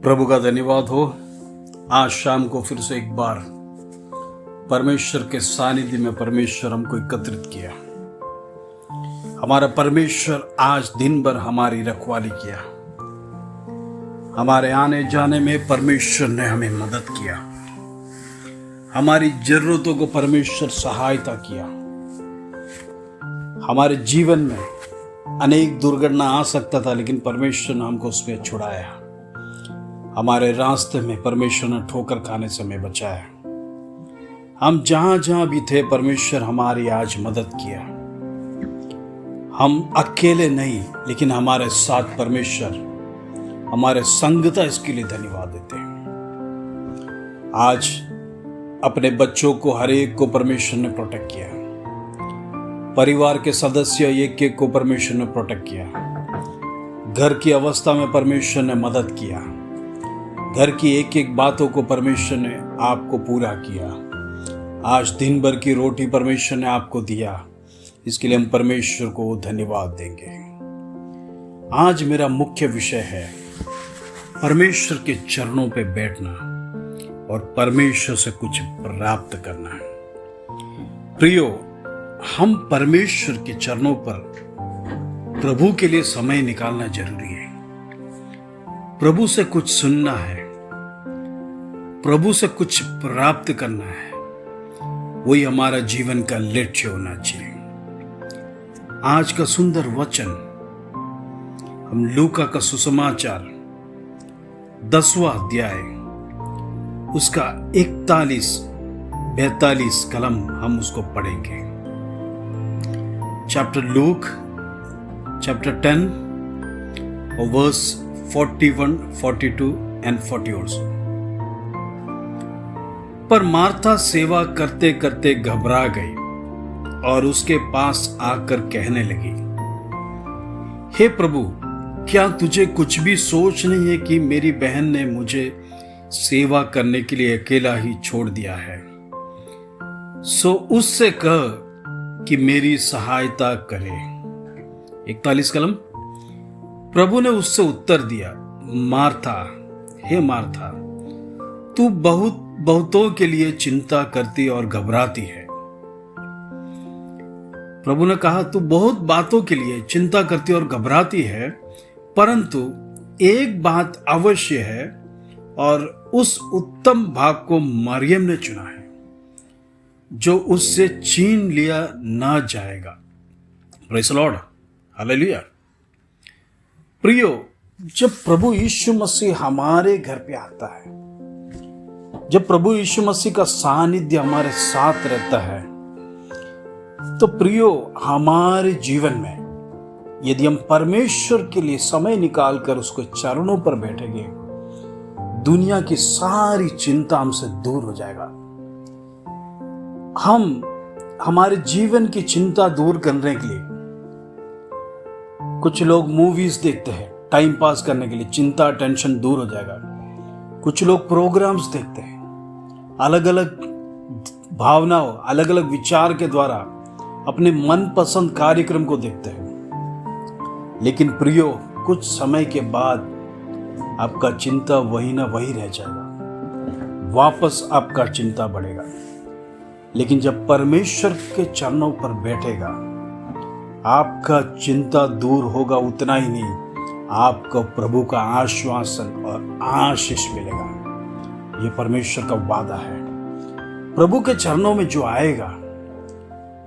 प्रभु का धन्यवाद हो। आज शाम को फिर से एक बार परमेश्वर के सानिध्य में परमेश्वर हमको एकत्रित किया। हमारा परमेश्वर आज दिन भर हमारी रखवाली किया। हमारे आने जाने में परमेश्वर ने हमें मदद किया। हमारी जरूरतों को परमेश्वर सहायता किया। हमारे जीवन में अनेक दुर्घटना आ सकता था, लेकिन परमेश्वर ने हमको उसमें छुड़ाया। हमारे रास्ते में परमेश्वर ने ठोकर खाने से हमें बचाया। हम जहां जहां भी थे, परमेश्वर हमारी आज मदद किया। हम अकेले नहीं, लेकिन हमारे साथ परमेश्वर हमारे संगता, इसके लिए धन्यवाद देते हैं। आज अपने बच्चों को हर एक को परमेश्वर ने प्रोटेक्ट किया। परिवार के सदस्य एक एक को परमेश्वर ने प्रोटेक्ट किया। घर की अवस्था में परमेश्वर ने मदद किया। घर की एक एक बातों को परमेश्वर ने आपको पूरा किया। आज दिन भर की रोटी परमेश्वर ने आपको दिया। इसके लिए हम परमेश्वर को धन्यवाद देंगे। आज मेरा मुख्य विषय है परमेश्वर के चरणों पे बैठना और परमेश्वर से कुछ प्राप्त करना। प्रियो, हम परमेश्वर के चरणों पर प्रभु के लिए समय निकालना जरूरी है। प्रभु से कुछ सुनना है, प्रभु से कुछ प्राप्त करना है। वही हमारा जीवन का लक्ष्य होना चाहिए। आज का सुंदर वचन हम लूका का सुसमाचार 10वां अध्याय उसका 41-42 कलम हम उसको पढ़ेंगे। चैप्टर लूक चैप्टर 10 और वर्स 41, 42 and 40 also। पर मार्था सेवा करते करते घबरा गई और उसके पास आकर कहने लगी, हे प्रभु, क्या तुझे कुछ भी सोच नहीं है कि मेरी बहन ने मुझे सेवा करने के लिए अकेला ही छोड़ दिया है? सो उससे कह कि मेरी सहायता करे। 41 कलम। प्रभु ने उससे उत्तर दिया, मार्था, हे मार्था, तू बहुतों के लिए चिंता करती और घबराती है। प्रभु ने कहा, तू बहुत बातों के लिए चिंता करती और घबराती है, परंतु एक बात अवश्य है और उस उत्तम भाग को मरियम ने चुना है, जो उससे छीन लिया ना जाएगा। Praise the Lord, hallelujah. प्रियो, जब प्रभु यीशु मसीह हमारे घर पे आता है, जब प्रभु यीशु मसीह का सानिध्य हमारे साथ रहता है, तो प्रियो, हमारे जीवन में यदि हम परमेश्वर के लिए समय निकालकर उसके चरणों पर बैठेंगे, दुनिया की सारी चिंता हमसे दूर हो जाएगा। हम हमारे जीवन की चिंता दूर करने के लिए कुछ लोग मूवीज देखते हैं, टाइम पास करने के लिए, चिंता टेंशन दूर हो जाएगा। कुछ लोग प्रोग्राम्स देखते हैं, अलग अलग भावनाओं, अलग अलग विचार के द्वारा अपने मनपसंद कार्यक्रम को देखते हैं। लेकिन प्रियो, कुछ समय के बाद आपका चिंता वही ना वही रह जाएगा, वापस आपका चिंता बढ़ेगा। लेकिन जब परमेश्वर के चरणों पर बैठेगा, आपका चिंता दूर होगा। उतना ही नहीं, आपको प्रभु का आश्वासन और आशीष मिलेगा। यह परमेश्वर का वादा है। प्रभु के चरणों में जो आएगा,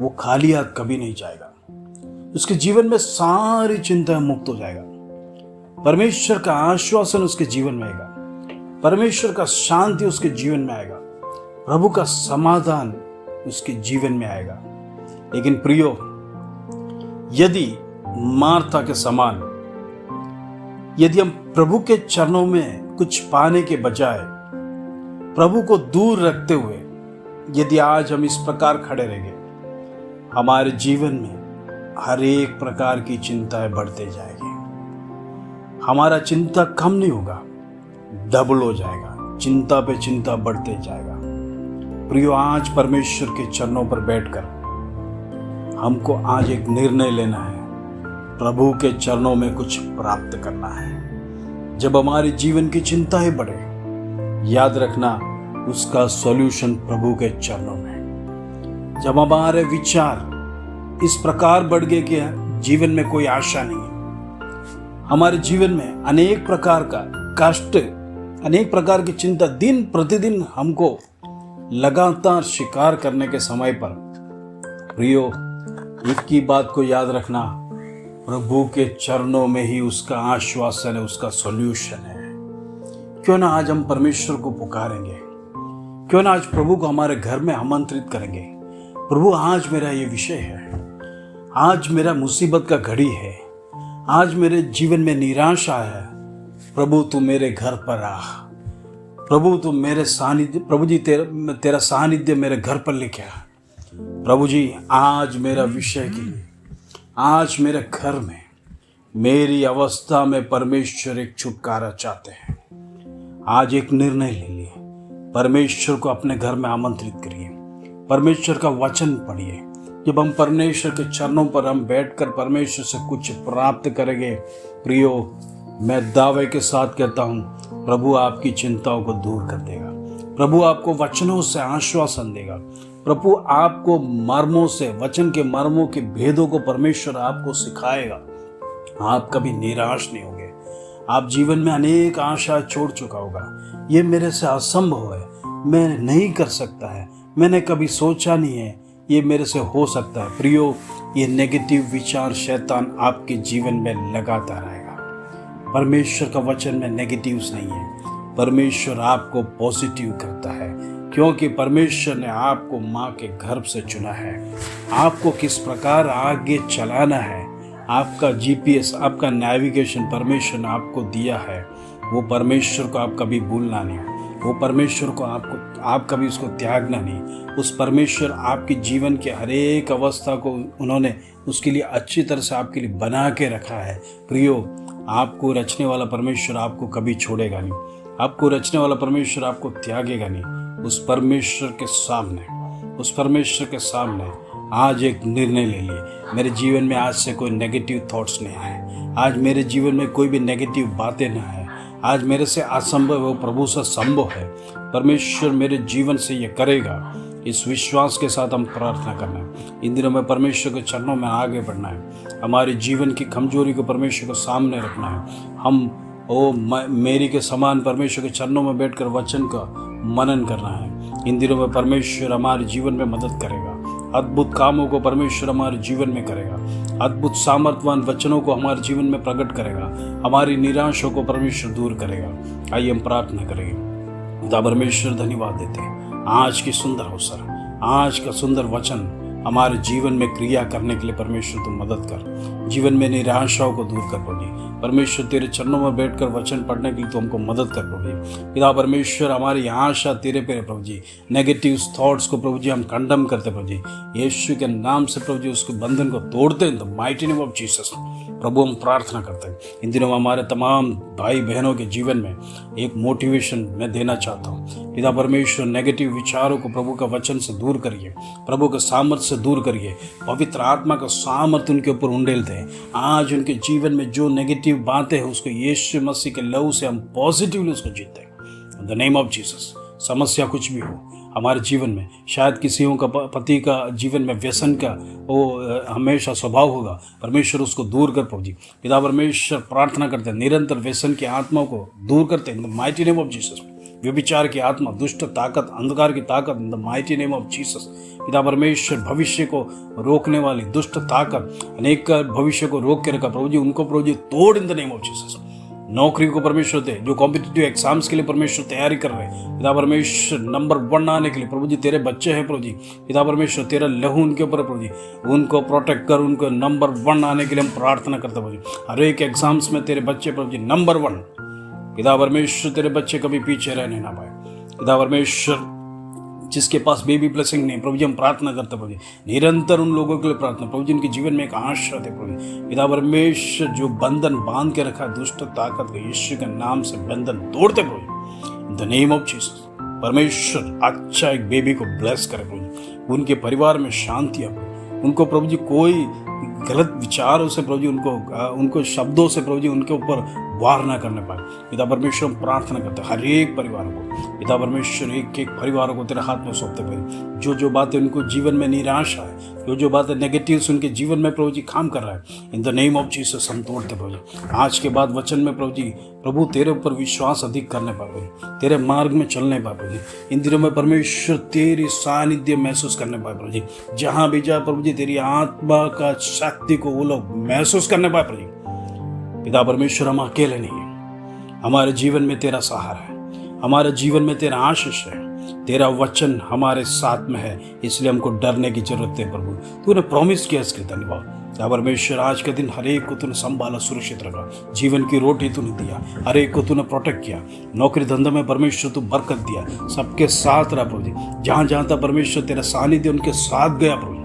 वो खाली हाथ कभी नहीं जाएगा। उसके जीवन में सारी चिंता मुक्त हो जाएगा। परमेश्वर का आश्वासन उसके जीवन में आएगा। परमेश्वर का शांति उसके जीवन में आएगा। प्रभु का समाधान उसके जीवन में आएगा। लेकिन प्रियो, यदि मार्था के समान यदि हम प्रभु के चरणों में कुछ पाने के बजाय प्रभु को दूर रखते हुए यदि आज हम इस प्रकार खड़े रहेंगे, हमारे जीवन में हर एक प्रकार की चिंताएं बढ़ते जाएगी। हमारा चिंता कम नहीं होगा, डबल हो जाएगा। चिंता पे चिंता बढ़ते जाएगा। प्रियो, आज परमेश्वर के चरणों पर बैठकर हमको आज एक निर्णय लेना है। प्रभु के चरणों में कुछ प्राप्त करना है। जब हमारे जीवन की चिंताएं बढ़े, याद रखना उसका सॉल्यूशन प्रभु के चरणों में। जब हमारे विचार इस प्रकार बढ़ गए कि जीवन में कोई आशा नहीं है, हमारे जीवन में अनेक प्रकार का कष्ट, अनेक प्रकार की चिंता दिन प्रतिदिन हमको लगातार शिकार करने के समय पर, प्रियो, एक की बात को याद रखना, प्रभु के चरणों में ही उसका आश्वासन है, उसका सॉल्यूशन है। क्यों ना आज हम परमेश्वर को पुकारेंगे, क्यों ना आज प्रभु को हमारे घर में आमंत्रित करेंगे। प्रभु, आज मेरा ये विषय है, आज मेरा मुसीबत का घड़ी है, आज मेरे जीवन में निराशा है। प्रभु तू मेरे घर पर आ, प्रभु तू मेरे सानिध्य, प्रभु जी तेरा सानिध्य मेरे घर पर लेके आ। प्रभु जी, आज मेरा विषय के लिए, आज मेरे घर में, मेरी अवस्था में परमेश्वर एक छुटकारा चाहते हैं। आज एक निर्णय ले लिए, परमेश्वर को अपने घर में आमंत्रित करिए, परमेश्वर का वचन पढ़िए। जब हम परमेश्वर के चरणों पर हम बैठकर परमेश्वर से कुछ प्राप्त करेंगे, प्रियो, मैं दावे के साथ कहता हूँ, प्रभु आपकी चिंताओं को दूर कर देगा। प्रभु आपको वचनों से आश्वासन देगा। प्रभु आपको मर्मों से, वचन के मर्मों के भेदों को परमेश्वर आपको सिखाएगा। आप कभी निराश नहीं होंगे। आप जीवन में अनेक आशा छोड़ चुका होगा, ये मेरे से असंभव है, मैं नहीं कर सकता है, मैंने कभी सोचा नहीं है, ये मेरे से हो सकता है। प्रियो, ये नेगेटिव विचार शैतान आपके जीवन में लगाता रहेगा। परमेश्वर का वचन में नेगेटिव्स नहीं है, परमेश्वर आपको पॉजिटिव करता है, क्योंकि परमेश्वर ने आपको माँ के गर्भ से चुना है। आपको किस प्रकार आगे चलाना है, आपका जीपीएस, आपका नेविगेशन परमेश्वर ने आपको दिया है। वो परमेश्वर को आप कभी भूलना नहीं, वो परमेश्वर को आप कभी उसको त्यागना नहीं। उस परमेश्वर आपके जीवन के हर एक अवस्था को उन्होंने उसके लिए अच्छी तरह से आपके लिए बना के रखा है। प्रियो, आपको रचने वाला परमेश्वर आपको कभी छोड़ेगा नहीं, आपको रचने वाला परमेश्वर आपको त्यागेगा नहीं। उस परमेश्वर के सामने आज एक निर्णय ले लिए, मेरे जीवन में आज से कोई नेगेटिव थॉट्स नहीं आए, आज मेरे जीवन में कोई भी नेगेटिव बातें ना आए, आज मेरे से असंभव है वो प्रभु से संभव है। परमेश्वर मेरे जीवन से ये करेगा, इस विश्वास के साथ हम प्रार्थना करना है। इन दिनों में परमेश्वर के चरणों में आगे बढ़ना है, हमारे जीवन की कमजोरी को परमेश्वर को सामने रखना है। हम मेरी के समान परमेश्वर के चरणों में बैठकर वचन का मनन करना है। इन दिनों में परमेश्वर हमारे जीवन में मदद करेगा, अद्भुत कामों को परमेश्वर हमारे जीवन में करेगा, अद्भुत सामर्थ्यवान वचनों को हमारे जीवन में प्रकट करेगा, हमारी निराशा को परमेश्वर दूर करेगा। आइए हम प्रार्थना करेंगे। खुदा परमेश्वर, धन्यवाद देते हैं आज की सुंदर अवसर, आज का सुंदर वचन हमारे जीवन में क्रिया करने के लिए परमेश्वर तुम मदद कर, जीवन में निराशाओं को दूर कर पाओगे। परमेश्वर तेरे चरणों में बैठकर वचन पढ़ने के लिए तो हमको मदद कर पाओगे। पिता परमेश्वर, हमारी आशा तेरे पे प्रभु जी, नेगेटिव थॉट्स को प्रभु जी हम कंडम करते प्रभु जी, यीशु के नाम से प्रभु जी उसके बंधन को तोड़ते हैं, the mighty name of Jesus. प्रभु हम प्रार्थना करते हैं, इन दिनों हमारे तमाम भाई बहनों के जीवन में एक मोटिवेशन मैं देना चाहता हूँ। पिता परमेश्वर, नेगेटिव विचारों को प्रभु का वचन से दूर करिए, प्रभु के सामर्थ्य से दूर करिए, पवित्र आत्मा का सामर्थ्य उनके ऊपर उंडेलते हैं। आज उनके जीवन में जो नेगेटिव बातें हैं उसको यीशु मसीह के लहू से हम पॉजिटिवली उसको जीते हैं, इन द नेम ऑफ जीसस। समस्या कुछ भी हो हमारे जीवन में, शायद किसी का पति का जीवन में व्यसन का वो हमेशा स्वभाव होगा, परमेश्वर उसको दूर कर प्रभु जी। पिता परमेश्वर, प्रार्थना करते हैं निरंतर व्यसन की आत्मा को दूर करते हैं, in the mighty name of Jesus. व्यभिचार की आत्मा, दुष्ट ताकत, अंधकार की ताकत, in the mighty name of Jesus. पिता परमेश्वर, भविष्य को रोकने वाली दुष्ट ताकत, अनेक का भविष्य को रोक के रखा प्रभु जी, उनको प्रभु जी तोड़ इन द नेम ऑफ जीसस। नौकरी को परमेश्वर दे, जो कॉम्पिटिटिव एग्जाम्स के लिए परमेश्वर तैयारी कर रहे हैं, पिता परमेश्वर नंबर 1 आने के लिए प्रभु जी तेरे बच्चे हैं प्रभु जी, पिता परमेश्वर तेरा लहू उनके ऊपर प्रभु जी, उनको प्रोटेक्ट कर, उनको नंबर 1 आने के लिए हम प्रार्थना करते प्रभु जी। हर एक एग्जाम्स में तेरे बच्चे प्रभु जी नंबर 1, पिता परमेश्वर तेरे बच्चे कभी पीछे रहने ना पाए। पिता परमेश्वर, जिसके पास बेबी ब्लेसिंग नहीं प्रभु जी, हम प्रार्थना करते प्रभु जी, निरंतर उन लोगों के लिए प्रार्थना प्रभु जी, उनके जीवन में एक आशा थे प्रभु जी। पिता परमेश्वर, जो बंधन बांध के रखा दुष्ट ताकत के, यीशु के नाम से बंधन तोड़ते प्रभु जी, in the name of Jesus. परमेश्वर अच्छा एक बेबी को ब्लेस करे प्रभु जी, उनके परिवार में शांति आ, उनको प्रभु जी कोई गलत विचारों से प्रभु जी उनको शब्दों से प्रभु जी उनके ऊपर वार ना करने पाए। पिता परमेश्वर, हम प्रार्थना करते हैं हर एक परिवार को, पिता परमेश्वर एक एक परिवारों को तेरे हाथ में सौंपते प्रभु। जो बातें उनको जीवन में निराशा है, जो बातें नेगेटिव्स उनके जीवन में प्रभु जी काम कर रहा है, इन द नेम ऑफ जीसस हम तोड़ते प्रभु जी। आज के बाद वचन में प्रभु जी, प्रभु तेरे ऊपर विश्वास अधिक करने पाए प्रभु, तेरे मार्ग में चलने पाए प्रभु जी। इन दिनों में परमेश्वर तेरी सानिध्य महसूस करने पाए प्रभु जी। जहां भी जाए प्रभु जी, तेरी आत्मा का शक्ति को वो लोग महसूस करने पाए प्रभु जी। पिता परमेश्वर, हम अकेले नहीं हैं, हमारे जीवन में तेरा सहारा है, हमारे जीवन में तेरा आशीष है, तेरा वचन हमारे साथ में है, इसलिए हमको डरने की जरूरत है प्रभु। तूने प्रॉमिस किया, इसके धन्यवाद। पिता परमेश्वर, आज के दिन हर एक को तूने संभाला, सुरक्षित रखा, जीवन की रोटी तूने दिया, हर एक को तूने प्रोटेक्ट किया, नौकरी धंधे में परमेश्वर तू बरकत दिया, सबके साथ रहा प्रभु जी। जहाँ जहाँ था परमेश्वर तेरा सानिध्य उनके साथ गया प्रभु।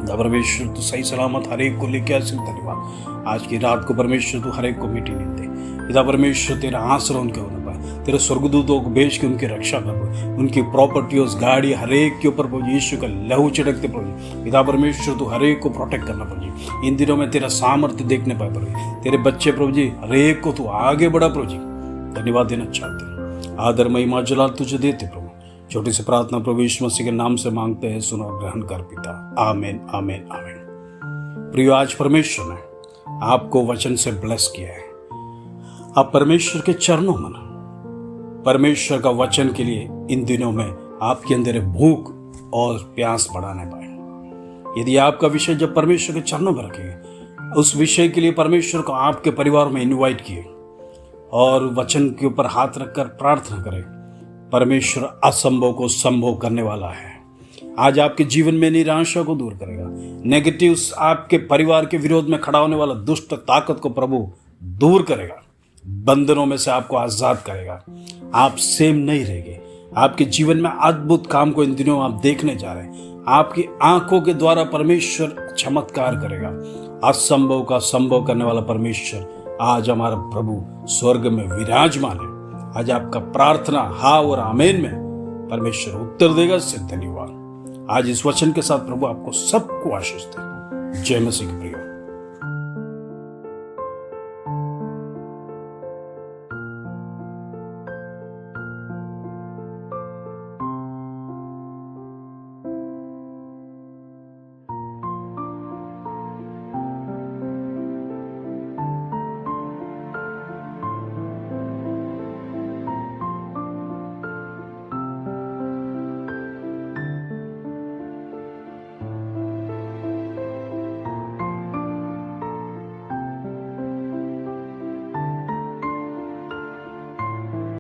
परमेश्वर तू सही सलामत हर एक को लेके आए, धन्यवाद। आज की रात को परमेश्वर तू हर एक को मीठी नींद दे। पिता परमेश्वर, तेरा आसरा उनके होने पाए, तेरे स्वर्गदूतों को भेज के उनकी रक्षा कर, उनकी प्रॉपर्टी उस गाड़ी हर एक के ऊपर प्रभु यीशु का लहू छिड़कते प्रभु। पिता परमेश्वर, तू हर एक को प्रोटेक्ट करना प्रभु। इन दिनों में तेरा सामर्थ्य देखने पाए प्रभु, तेरे बच्चे प्रभु जी हर एक को तू आगे बढ़ा प्रभु जी। धन्यवाद देना चाहते, आदर महिमा जलाल तुझे देते प्रभु। छोटी सी प्रार्थना प्रभु यीशु मसीह के नाम से मांगते हैं, सुनो ग्रहण कर पिता। आमीन, आमीन, आमीन। प्रियो, आज परमेश्वर ने आपको वचन से ब्लेस किया है। आप परमेश्वर के चरणों में, परमेश्वर का वचन के लिए इन दिनों में आपके अंदर भूख और प्यास बढ़ाने पाए। यदि आपका विषय जब परमेश्वर के चरणों में रखेंगे, उस विषय के लिए परमेश्वर को आपके परिवार में इनवाइट किए और वचन के ऊपर हाथ रखकर प्रार्थना करें, परमेश्वर असंभव को संभव करने वाला है। आज आपके जीवन में निराशा को दूर करेगा, नेगेटिव्स आपके परिवार के विरोध में खड़ा होने वाला दुष्ट ताकत को प्रभु दूर करेगा, बंधनों में से आपको आजाद करेगा। आप सेम नहीं रहेंगे, आपके जीवन में अद्भुत काम को इन दिनों आप देखने जा रहे हैं। आपकी आंखों के द्वारा परमेश्वर चमत्कार करेगा। असंभव का संभव करने वाला परमेश्वर आज हमारा प्रभु स्वर्ग में विराजमान है। आज आपका प्रार्थना हाँ और आमीन में परमेश्वर उत्तर देगा। इससे धन्यवाद। आज इस वचन के साथ प्रभु आपको सबको आशीष दे। जय मसीह की प्रिय।